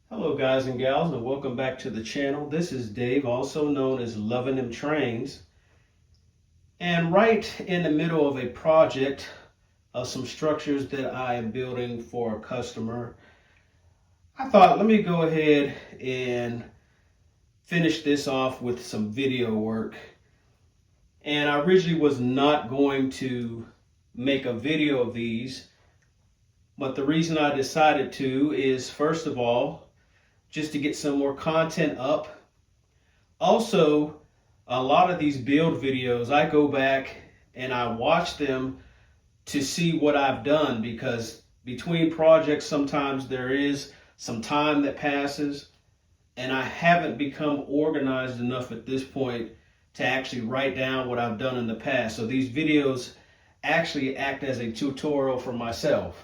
Hello guys and gals, and welcome back to the channel. This is Dave, also known as Loving Them Trains. And right in the middle of a project of some structures that I am building for a customer, I thought let me go ahead and finish this off with some video work. And I originally was not going to make a video of these, but the reason I decided to is, first of all, just to get some more content up. Also, a lot of these build videos, I go back and I watch them to see what I've done, because between projects sometimes there is some time that passes and I haven't become organized enough at this point to actually write down what I've done in the past. So these videos actually act as a tutorial for myself.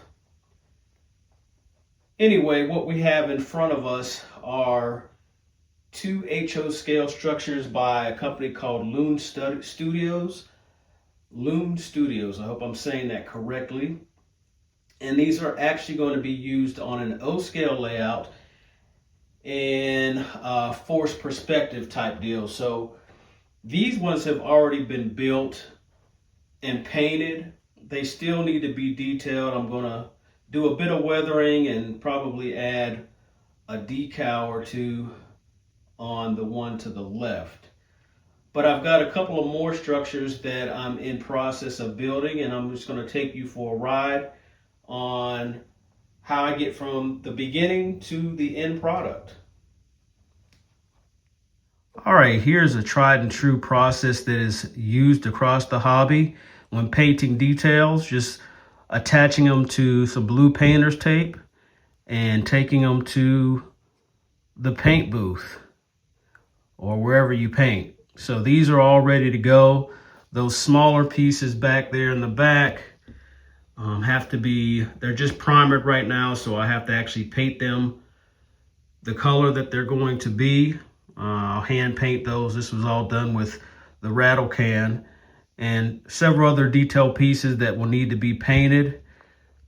Anyway, what we have in front of us are two HO scale structures by a company called Loon Studios. Loon Studios, I hope I'm saying that correctly. And these are actually going to be used on an O scale layout in a forced perspective type deal. So these ones have already been built and painted. They still need to be detailed. I'm going to do a bit of weathering and probably add a decal or two on the one to the left. But I've got a couple of more structures that I'm in process of building, and I'm just going to take you for a ride on how I get from the beginning to the end product. All right, here's a tried and true process that is used across the hobby when painting details. Just attaching them to some blue painter's tape and taking them to the paint booth or wherever you paint. So these are all ready to go. Those smaller pieces back there in the back have to be, they're just primered right now, so I have to actually paint them the color that they're going to be. I'll hand paint those. This was all done with the rattle can, and several other detail pieces that will need to be painted.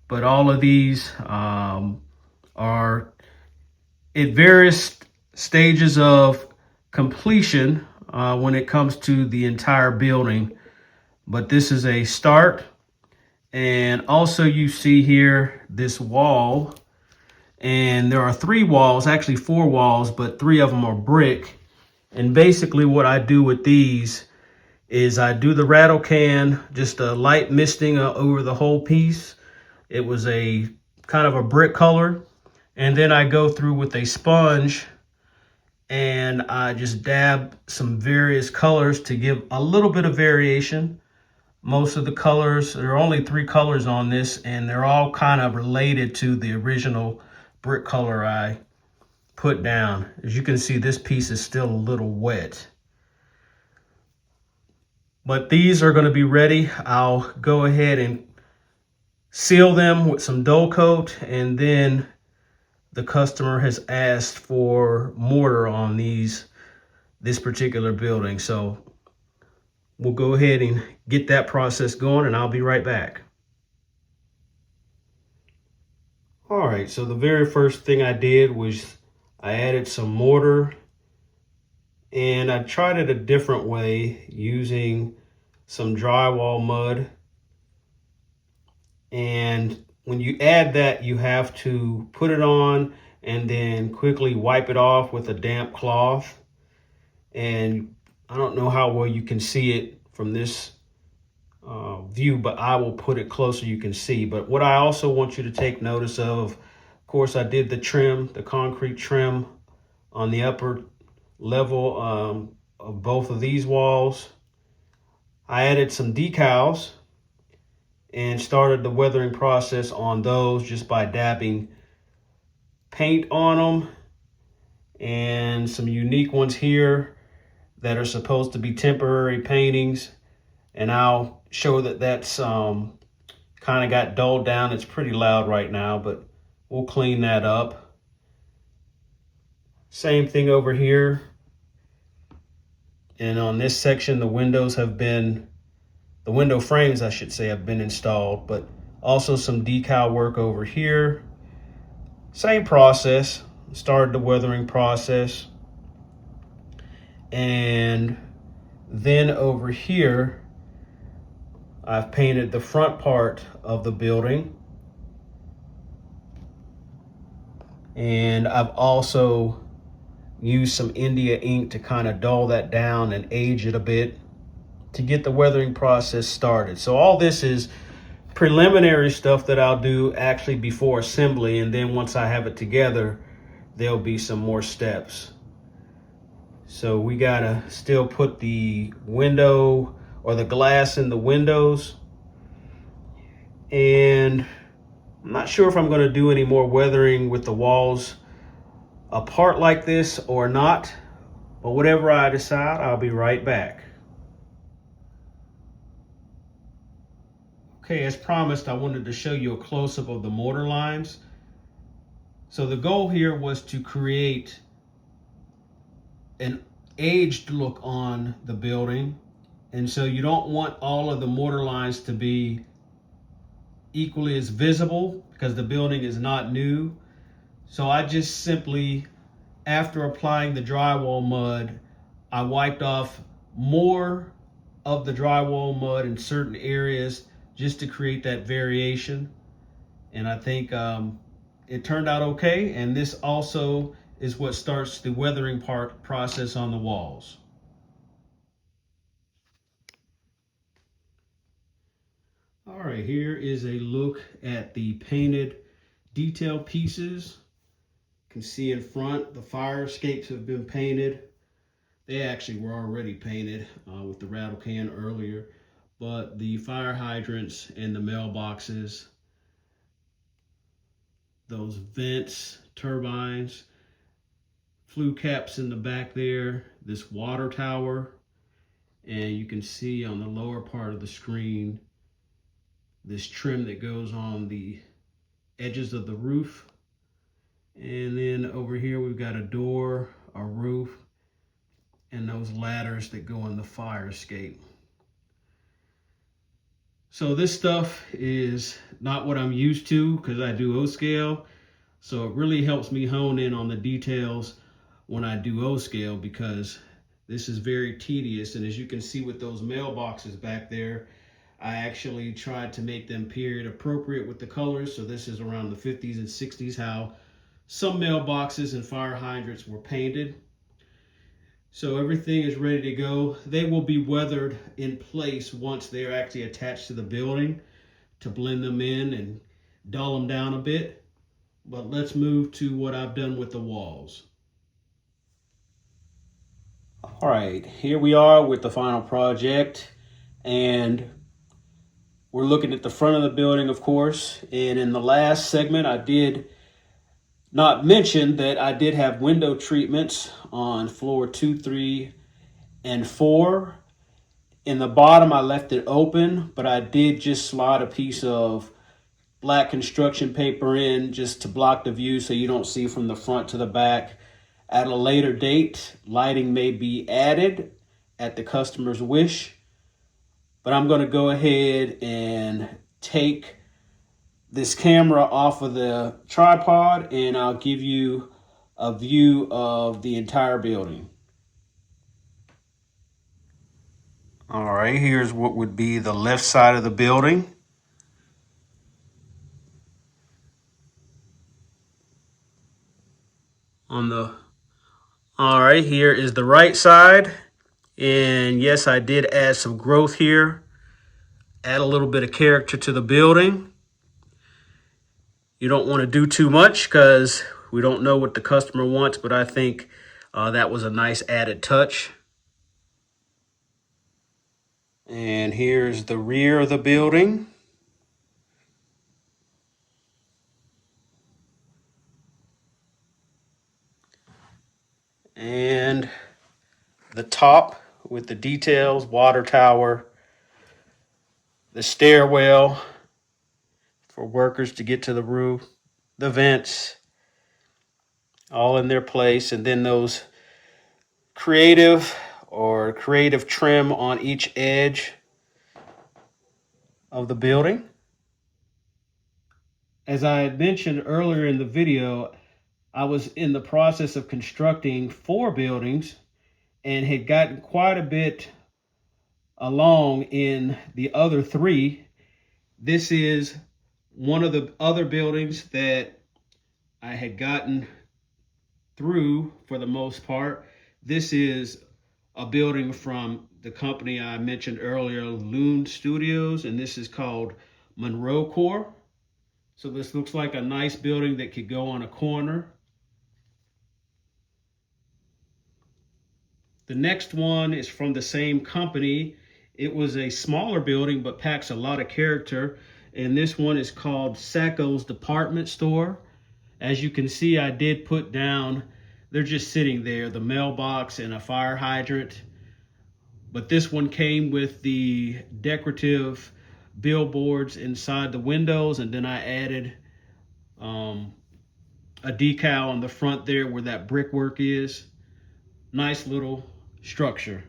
But all of these are at various stages of completion when it comes to the entire building. But this is a start. And also you see here this wall, and there are 3 walls, actually 4 walls, but 3 of them are brick. And basically what I do with these is I do the rattle can, just a light misting over the whole piece. It was a kind of a brick color. And then I go through with a sponge and I just dab some various colors to give a little bit of variation. Most of the colors, there are only 3 colors on this, and they're all kind of related to the original brick color I put down. As you can see, this piece is still a little wet. But these are going to be ready. I'll go ahead and seal them with some dull coat, and then the customer has asked for mortar on this particular building. So we'll go ahead and get that process going, and I'll be right back. All right, so the very first thing I did was I added some mortar, and I tried it a different way using some drywall mud. And when you add that, you have to put it on and then quickly wipe it off with a damp cloth. And I don't know how well you can see it from this view, but I will put it closer you can see. But what I also want you to take notice of course, I did the trim, the concrete trim on the upper level of both of these walls. I added some decals and started the weathering process on those just by dabbing paint on them, and some unique ones here that are supposed to be temporary paintings. And I'll show that that's kind of got dulled down. It's pretty loud right now, but we'll clean that up. Same thing over here. And on this section, the window frames, I should say, have been installed, but also some decal work over here. Same process. started the weathering process. And then over here, I've painted the front part of the building. And I've also used some India ink to kind of dull that down and age it a bit to get the weathering process started. So all this is preliminary stuff that I'll do actually before assembly, and then once I have it together, there'll be some more steps. So we gotta still put the window or the glass in the windows, and I'm not sure if I'm gonna do any more weathering with the walls apart like this or not, but whatever I decide, I'll be right back. Okay, as promised, I wanted to show you a close-up of the mortar lines. So the goal here was to create an aged look on the building. And so you don't want all of the mortar lines to be equally as visible because the building is not new. So I just simply, after applying the drywall mud, I wiped off more of the drywall mud in certain areas just to create that variation. And I think it turned out okay. And this also is what starts the weathering process on the walls. All right, here is a look at the painted detail pieces. You can see in front the fire escapes have been painted. They actually were already painted with the rattle can earlier, but the fire hydrants and the mailboxes, those vents, turbines, flue caps in the back there, this water tower, and you can see on the lower part of the screen this trim that goes on the edges of the roof. And then over here we've got a door, a roof, and those ladders that go in the fire escape. So this stuff is not what I'm used to because I do O-scale. So it really helps me hone in on the details when I do O-scale, because this is very tedious. And as you can see with those mailboxes back there, I actually tried to make them period appropriate with the colors. So this is around the 50s and 60s, how some mailboxes and fire hydrants were painted. So everything is ready to go. They will be weathered in place once they're actually attached to the building to blend them in and dull them down a bit. But let's move to what I've done with the walls. All right, here we are with the final project, and we're looking at the front of the building, of course. And in the last segment, I did not mention that I did have window treatments on floor 2, 3, and 4. In the bottom, I left it open, but I did just slide a piece of black construction paper in just to block the view so you don't see from the front to the back. At a later date, lighting may be added at the customer's wish, but I'm going to go ahead and take this camera off of the tripod and I'll give you a view of the entire building. All right, here's what would be the left side of the building. All right, here is the right side. And yes, I did add some growth here, add a little bit of character to the building. You don't want to do too much because we don't know what the customer wants, but I think that was a nice added touch. And here's the rear of the building. And the top with the details, water tower, the stairwell for workers to get to the roof, the vents, all in their place. And then those creative trim on each edge of the building. As I had mentioned earlier in the video, I was in the process of constructing 4 buildings and had gotten quite a bit along in the other 3. This is one of the other buildings that I had gotten through for the most part. This is a building from the company I mentioned earlier, Loon Studios, and this is called Monroe Core. So this looks like a nice building that could go on a corner. The next one is from the same company. It was a smaller building but packs a lot of character, and this one is called Sacco's Department Store. As you can see, I did put down, they're just sitting there, the mailbox and a fire hydrant. But this one came with the decorative billboards inside the windows, and then I added a decal on the front there where that brickwork is. Nice little structure.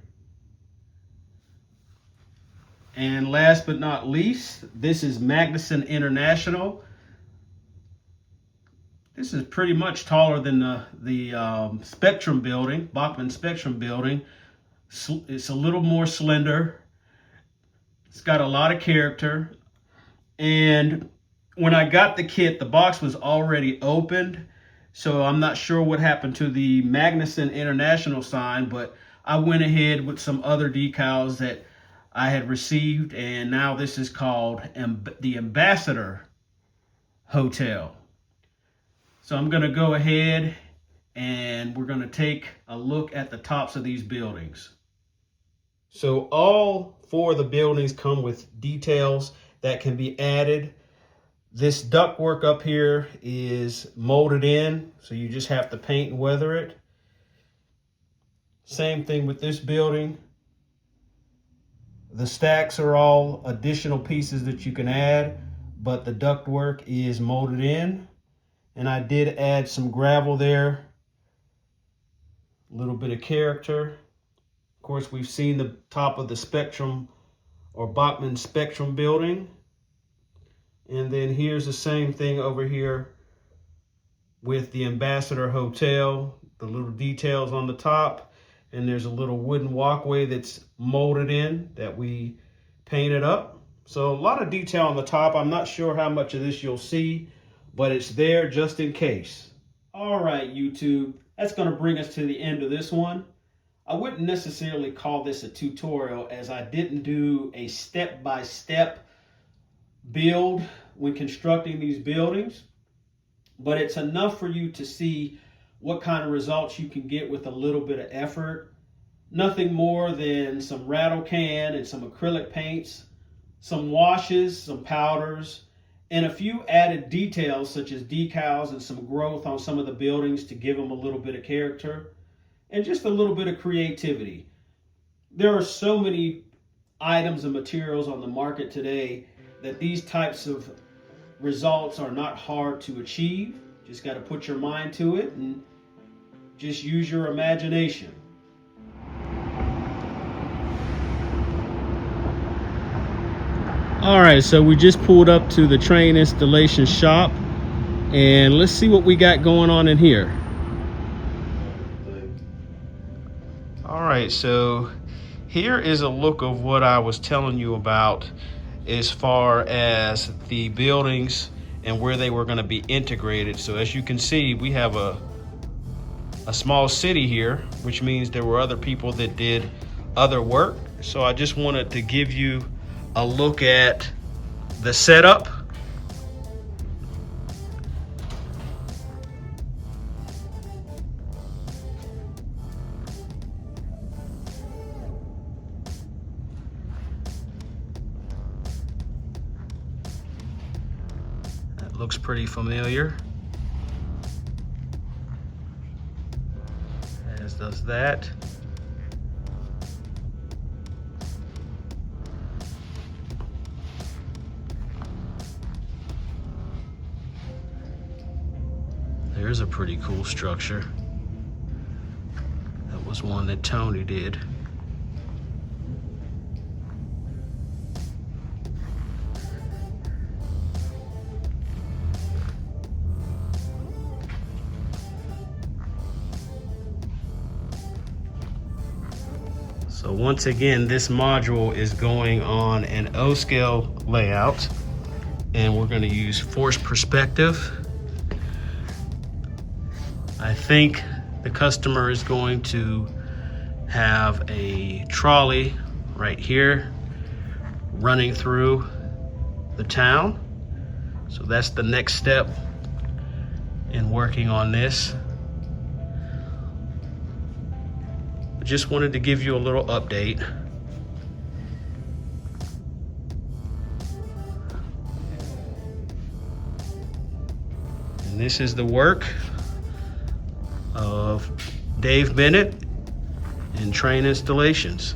And last but not least, this is Magnuson International. This is pretty much taller than the Spectrum building, Bachman Spectrum building. It's a little more slender. It's got a lot of character. And when I got the kit, the box was already opened. So I'm not sure what happened to the Magnuson International sign, but I went ahead with some other decals that I had received, and now this is called the Ambassador Hotel. So I'm going to go ahead and we're going to take a look at the tops of these buildings. So all 4 of the buildings come with details that can be added. This ductwork up here is molded in, so you just have to paint and weather it. Same thing with this building. The stacks are all additional pieces that you can add, but the ductwork is molded in. And I did add some gravel there, a little bit of character. Of course, we've seen the top of the Spectrum or Bachman Spectrum building. And then here's the same thing over here with the Ambassador Hotel, the little details on the top. And there's a little wooden walkway that's molded in that we painted up. So a lot of detail on the top. I'm not sure how much of this you'll see, but it's there just in case. All right, YouTube, that's going to bring us to the end of this one. I wouldn't necessarily call this a tutorial, as I didn't do a step-by-step build when constructing these buildings, but it's enough for you to see what kind of results you can get with a little bit of effort. Nothing more than some rattle can and some acrylic paints, some washes, some powders, and a few added details such as decals and some growth on some of the buildings to give them a little bit of character and just a little bit of creativity. There are so many items and materials on the market today that these types of results are not hard to achieve. Just got to put your mind to it and just use your imagination. All right, so we just pulled up to the train installation shop, and let's see what we got going on in here. All right, so here is a look of what I was telling you about as far as the buildings and where they were going to be integrated. So as you can see, we have a small city here, which means there were other people that did other work. So I just wanted to give you a look at the setup. That looks pretty familiar, as does that. There's a pretty cool structure. That was one that Tony did. So once again, this module is going on an O-scale layout, and we're going to use force perspective. I think the customer is going to have a trolley right here running through the town. So that's the next step in working on this. I just wanted to give you a little update. And this is the work of Dave Bennett in Train Installations.